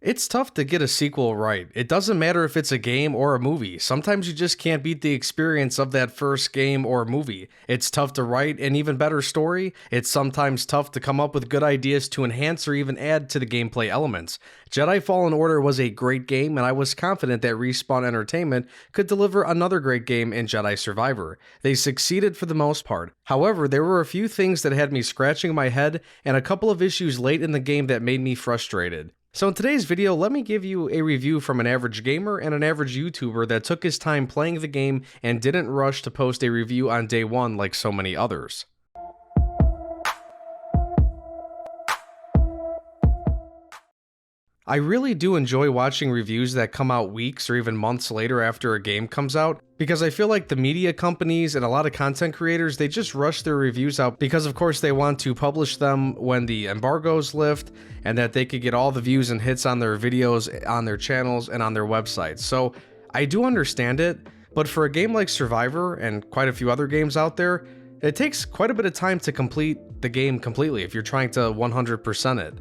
It's tough to get a sequel right. It doesn't matter if it's a game or a movie. Sometimes you just can't beat the experience of that first game or movie. It's tough to write an even better story. It's sometimes tough to come up with good ideas to enhance or even add to the gameplay elements. Jedi Fallen Order was a great game, and I was confident that Respawn Entertainment could deliver another great game in Jedi Survivor. They succeeded for the most part. However, there were a few things that had me scratching my head and a couple of issues late in the game that made me frustrated. So in today's video, let me give you a review from an average gamer and an average YouTuber that took his time playing the game and didn't rush to post a review on day one like so many others. I really do enjoy watching reviews that come out weeks or even months later after a game comes out, because I feel like the media companies and a lot of content creators, they just rush their reviews out because of course they want to publish them when the embargoes lift and that they could get all the views and hits on their videos, on their channels, and on their websites. So I do understand it, but for a game like Survivor and quite a few other games out there, it takes quite a bit of time to complete the game completely if you're trying to 100% it.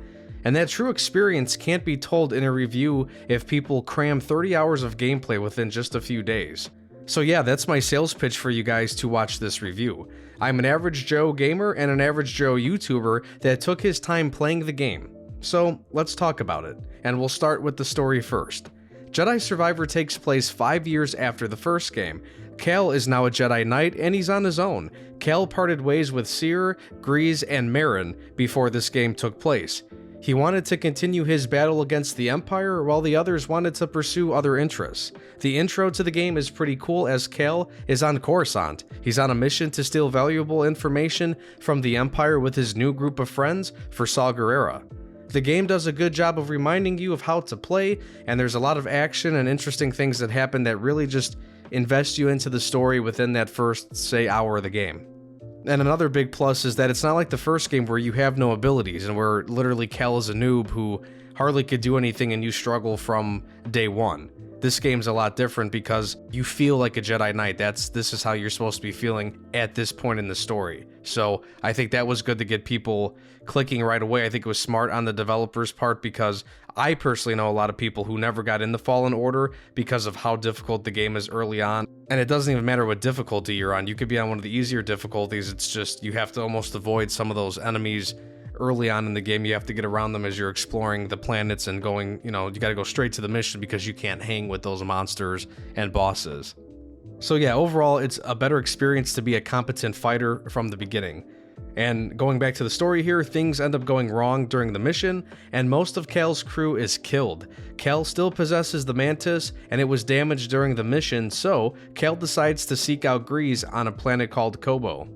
And that true experience can't be told in a review if people cram 30 hours of gameplay within just a few days. So yeah, that's my sales pitch for you guys to watch this review. I'm an average Joe gamer and an average Joe YouTuber that took his time playing the game. So let's talk about it, and we'll start with the story first. Jedi Survivor takes place 5 years after the first game. Cal is now a Jedi Knight and he's on his own. Cal parted ways with Cere, Greez, and Merrin before this game took place. He wanted to continue his battle against the Empire, while the others wanted to pursue other interests. The intro to the game is pretty cool as Cal is on Coruscant. He's on a mission to steal valuable information from the Empire with his new group of friends for Saw Gerrera. The game does a good job of reminding you of how to play, and there's a lot of action and interesting things that happen that really just invest you into the story within that first, say, hour of the game. And another big plus is that it's not like the first game where you have no abilities and where literally Cal is a noob who hardly could do anything and you struggle from day one. This game's a lot different because you feel like a Jedi Knight. This is how you're supposed to be feeling at this point in the story. So I think that was good to get people clicking right away. I think it was smart on the developers' part because I personally know a lot of people who never got in the Fallen Order because of how difficult the game is early on. And it doesn't even matter what difficulty you're on. You could be on one of the easier difficulties. It's just you have to almost avoid some of those enemies early on in the game. You have to get around them as you're exploring the planets and going, you gotta go straight to the mission because you can't hang with those monsters and bosses. So yeah, overall, it's a better experience to be a competent fighter from the beginning. And going back to the story here, things end up going wrong during the mission, and most of Cal's crew is killed. Cal still possesses the Mantis, and it was damaged during the mission, so Cal decides to seek out Greez on a planet called Koboh.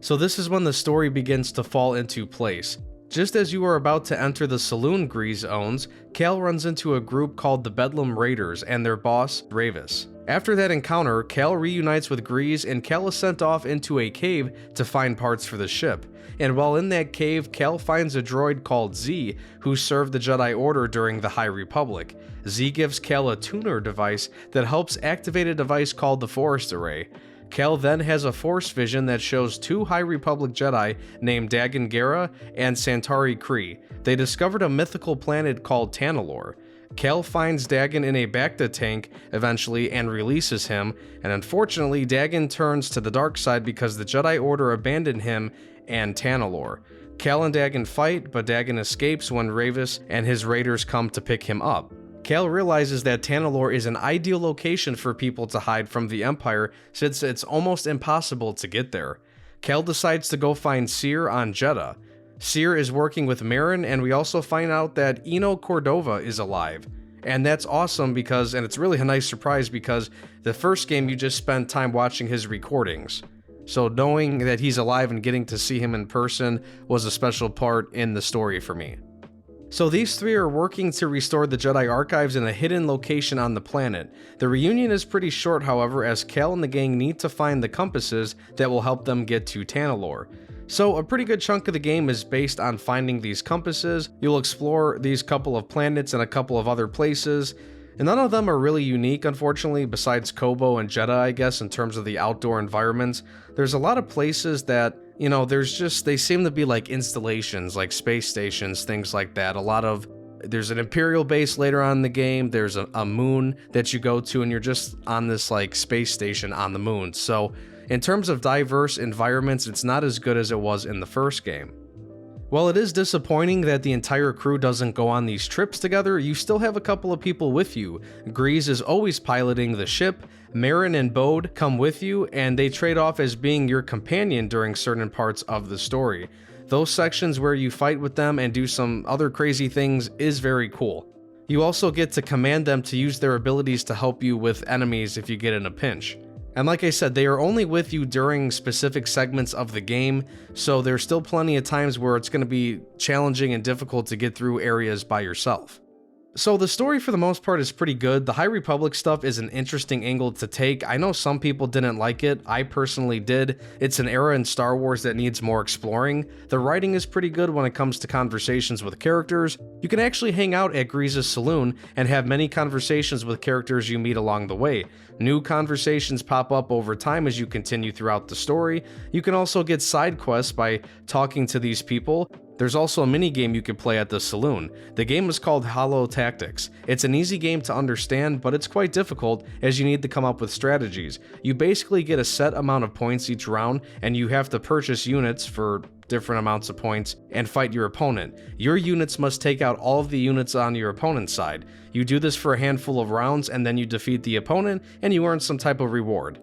So this is when the story begins to fall into place. Just as you are about to enter the saloon Greez owns, Cal runs into a group called the Bedlam Raiders and their boss, Ravis. After that encounter, Cal reunites with Greez and Cal is sent off into a cave to find parts for the ship. And while in that cave, Cal finds a droid called Z, who served the Jedi Order during the High Republic. Z gives Cal a tuner device that helps activate a device called the Forest Array. Cal then has a Force vision that shows two High Republic Jedi named Dagan Gera and Santari Khri. They discovered a mythical planet called Tanalorr. Cal finds Dagan in a Bacta tank eventually and releases him, and unfortunately Dagan turns to the dark side because the Jedi Order abandoned him and Tanalorr. Cal and Dagan fight, but Dagan escapes when Ravis and his raiders come to pick him up. Cal realizes that Tanalorr is an ideal location for people to hide from the Empire since it's almost impossible to get there. Cal decides to go find Cere on Jedha. Cere is working with Merrin, and we also find out that Eno Cordova is alive. And that's awesome because, and it's really a nice surprise because the first game you just spent time watching his recordings. So knowing that he's alive and getting to see him in person was a special part in the story for me. So these three are working to restore the Jedi archives in a hidden location on the planet. The reunion is pretty short, however, as Cal and the gang need to find the compasses that will help them get to Tanalorr. So a pretty good chunk of the game is based on finding these compasses. You'll explore these couple of planets and a couple of other places, and none of them are really unique, unfortunately, besides Koboh and Jedha, I guess, in terms of the outdoor environments. There's a lot of places that, they seem to be like installations, like space stations, things like that. A lot of There's an Imperial base later on in the game. There's a moon that you go to, and you're just on this like space station on the moon. So in terms of diverse environments, it's not as good as it was in the first game. While it is disappointing that the entire crew doesn't go on these trips together, you still have a couple of people with you. Grease is always piloting the ship, Marin and Bode come with you, and they trade off as being your companion during certain parts of the story. Those sections where you fight with them and do some other crazy things is very cool. You also get to command them to use their abilities to help you with enemies if you get in a pinch. And like I said, they are only with you during specific segments of the game, so there's still plenty of times where it's going to be challenging and difficult to get through areas by yourself. So the story for the most part is pretty good. The High Republic stuff is an interesting angle to take. I know some people didn't like it. I personally did. It's an era in Star Wars that needs more exploring. The writing is pretty good when it comes to conversations with characters. You can actually hang out at Grease's saloon and have many conversations with characters you meet along the way. New conversations pop up over time as you continue throughout the story. You can also get side quests by talking to these people. There's also a mini game you can play at the saloon. The game is called Hollow Tactics. It's an easy game to understand, but it's quite difficult as you need to come up with strategies. You basically get a set amount of points each round, and you have to purchase units for different amounts of points and fight your opponent. Your units must take out all of the units on your opponent's side. You do this for a handful of rounds, and then you defeat the opponent, and you earn some type of reward.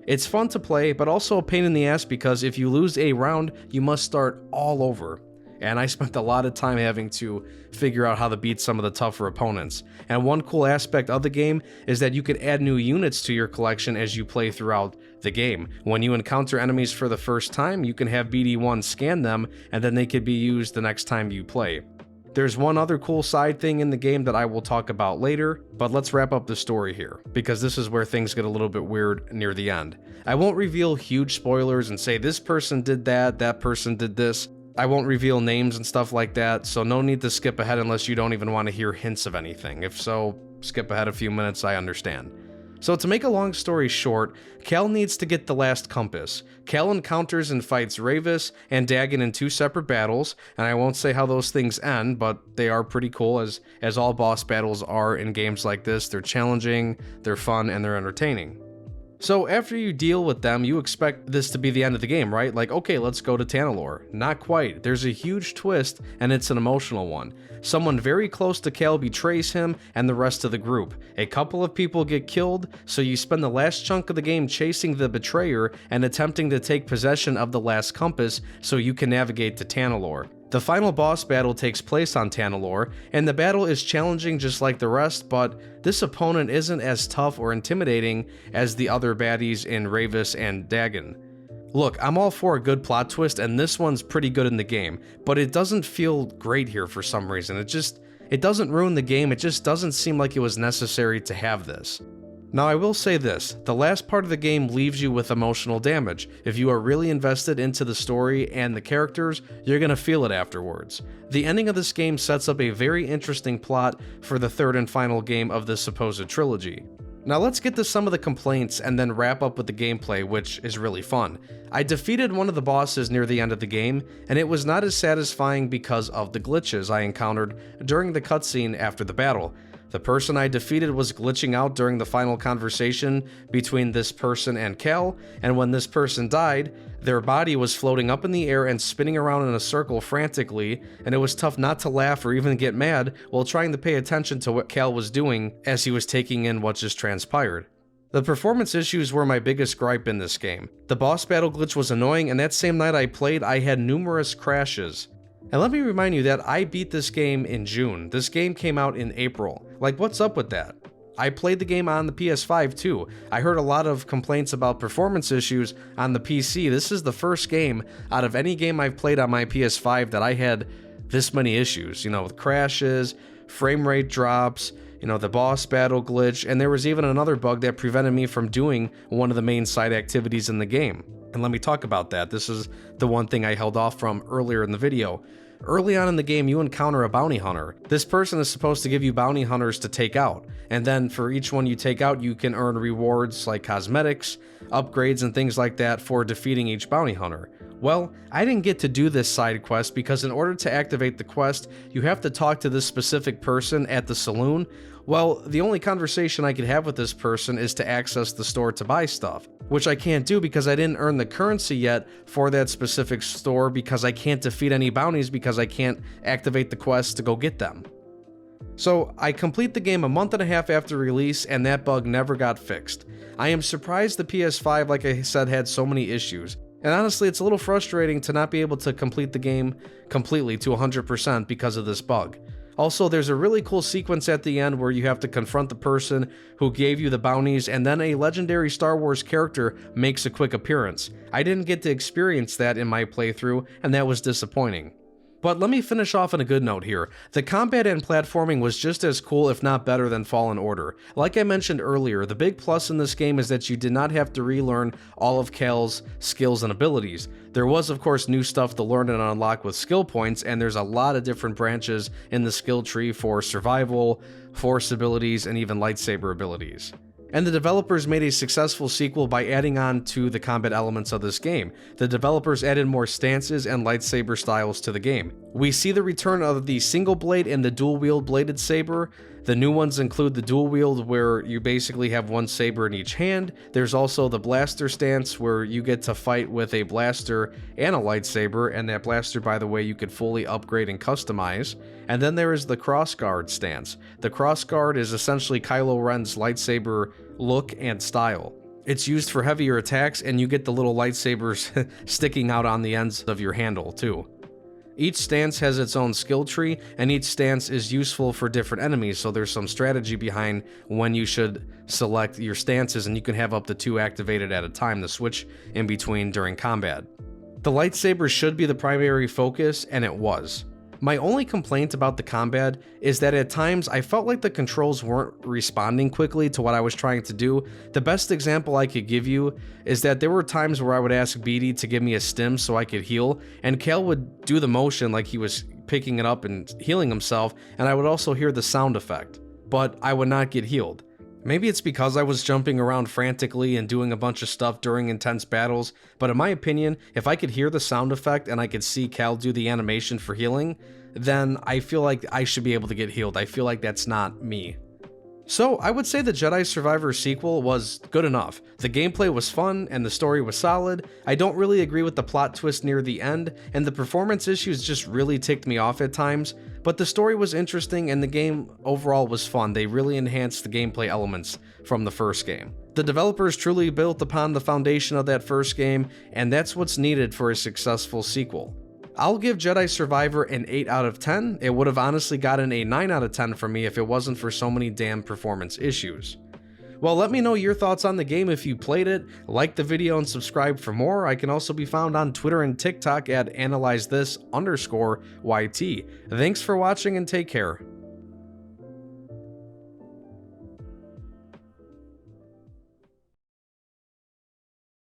It's fun to play, but also a pain in the ass because if you lose a round, you must start all over. And I spent a lot of time having to figure out how to beat some of the tougher opponents. And one cool aspect of the game is that you can add new units to your collection as you play throughout the game. When you encounter enemies for the first time, you can have BD1 scan them, and then they could be used the next time you play. There's one other cool side thing in the game that I will talk about later, but let's wrap up the story here, because this is where things get a little bit weird near the end. I won't reveal huge spoilers and say this person did that person did this. I won't reveal names and stuff like that, so no need to skip ahead unless you don't even want to hear hints of anything. If so, skip ahead a few minutes, I understand. So to make a long story short, Cal needs to get the last compass. Cal encounters and fights Rayvis and Dagan in 2 separate battles, and I won't say how those things end, but they are pretty cool as all boss battles are in games like this. They're challenging, they're fun, and they're entertaining. So after you deal with them, you expect this to be the end of the game, right? Like, okay, let's go to Tanalorr. Not quite. There's a huge twist, and it's an emotional one. Someone very close to Cal betrays him and the rest of the group. A couple of people get killed, so you spend the last chunk of the game chasing the betrayer and attempting to take possession of the last compass so you can navigate to Tanalorr. The final boss battle takes place on Tanalorr, and the battle is challenging just like the rest, but this opponent isn't as tough or intimidating as the other baddies in Rayvis and Dagan. Look, I'm all for a good plot twist, and this one's pretty good in the game, but it doesn't feel great here for some reason. It doesn't ruin the game, it just doesn't seem like it was necessary to have this. Now I will say this, the last part of the game leaves you with emotional damage. If you are really invested into the story and the characters, you're gonna feel it afterwards. The ending of this game sets up a very interesting plot for the 3rd and final game of this supposed trilogy. Now let's get to some of the complaints and then wrap up with the gameplay, which is really fun. I defeated one of the bosses near the end of the game, and it was not as satisfying because of the glitches I encountered during the cutscene after the battle. The person I defeated was glitching out during the final conversation between this person and Cal, and when this person died, their body was floating up in the air and spinning around in a circle frantically, and it was tough not to laugh or even get mad while trying to pay attention to what Cal was doing as he was taking in what just transpired. The performance issues were my biggest gripe in this game. The boss battle glitch was annoying, and that same night I played, I had numerous crashes. And let me remind you that I beat this game in June. This game came out in April. Like, what's up with that? I played the game on the PS5 too. I heard a lot of complaints about performance issues on the PC. This is the first game out of any game I've played on my PS5 that I had this many issues, with crashes, frame rate drops, the boss battle glitch, and there was even another bug that prevented me from doing one of the main side activities in the game. And let me talk about that. This is the one thing I held off from earlier in the video. Early on in the game, you encounter a bounty hunter. This person is supposed to give you bounty hunters to take out, and then for each one you take out, you can earn rewards like cosmetics, upgrades, and things like that for defeating each bounty hunter. Well, I didn't get to do this side quest because in order to activate the quest, you have to talk to this specific person at the saloon. Well, the only conversation I could have with this person is to access the store to buy stuff, which I can't do because I didn't earn the currency yet for that specific store because I can't defeat any bounties because I can't activate the quest to go get them. So I complete the game a month and a half after release and that bug never got fixed. I am surprised the PS5, like I said, had so many issues. And honestly, it's a little frustrating to not be able to complete the game completely to 100% because of this bug. Also, there's a really cool sequence at the end where you have to confront the person who gave you the bounties, and then a legendary Star Wars character makes a quick appearance. I didn't get to experience that in my playthrough, and that was disappointing. But let me finish off on a good note here. The combat and platforming was just as cool, if not better, than Fallen Order. Like I mentioned earlier, the big plus in this game is that you did not have to relearn all of Cal's skills and abilities. There was, of course, new stuff to learn and unlock with skill points, and there's a lot of different branches in the skill tree for survival, force abilities, and even lightsaber abilities. And the developers made a successful sequel by adding on to the combat elements of this game. The developers added more stances and lightsaber styles to the game. We see the return of the single blade and the dual wield bladed saber. The new ones include the dual wield where you basically have one saber in each hand. There's also the blaster stance where you get to fight with a blaster and a lightsaber, and that blaster, by the way, you could fully upgrade and customize. And then there is the crossguard stance. The crossguard is essentially Kylo Ren's lightsaber look and style. It's used for heavier attacks, and you get the little lightsabers sticking out on the ends of your handle too. Each stance has its own skill tree, and each stance is useful for different enemies, so there's some strategy behind when you should select your stances, and you can have up to 2 activated at a time to switch in between during combat. The lightsaber should be the primary focus, and it was. My only complaint about the combat is that at times I felt like the controls weren't responding quickly to what I was trying to do. The best example I could give you is that there were times where I would ask BD to give me a stim so I could heal, and Cal would do the motion like he was picking it up and healing himself, and I would also hear the sound effect, but I would not get healed. Maybe it's because I was jumping around frantically and doing a bunch of stuff during intense battles, but in my opinion, if I could hear the sound effect and I could see Cal do the animation for healing, then I feel like I should be able to get healed. I feel like that's not me. So I would say the Jedi Survivor sequel was good enough. The gameplay was fun and the story was solid. I don't really agree with the plot twist near the end, and the performance issues just really ticked me off at times, but the story was interesting and the game overall was fun. They really enhanced the gameplay elements from the first game. The developers truly built upon the foundation of that first game, and that's what's needed for a successful sequel. I'll give Jedi Survivor an 8 out of 10. It would have honestly gotten a 9 out of 10 for me if it wasn't for so many damn performance issues. Well, let me know your thoughts on the game if you played it. Like the video and subscribe for more. I can also be found on Twitter and TikTok at analyzethis_YT. Thanks for watching and take care.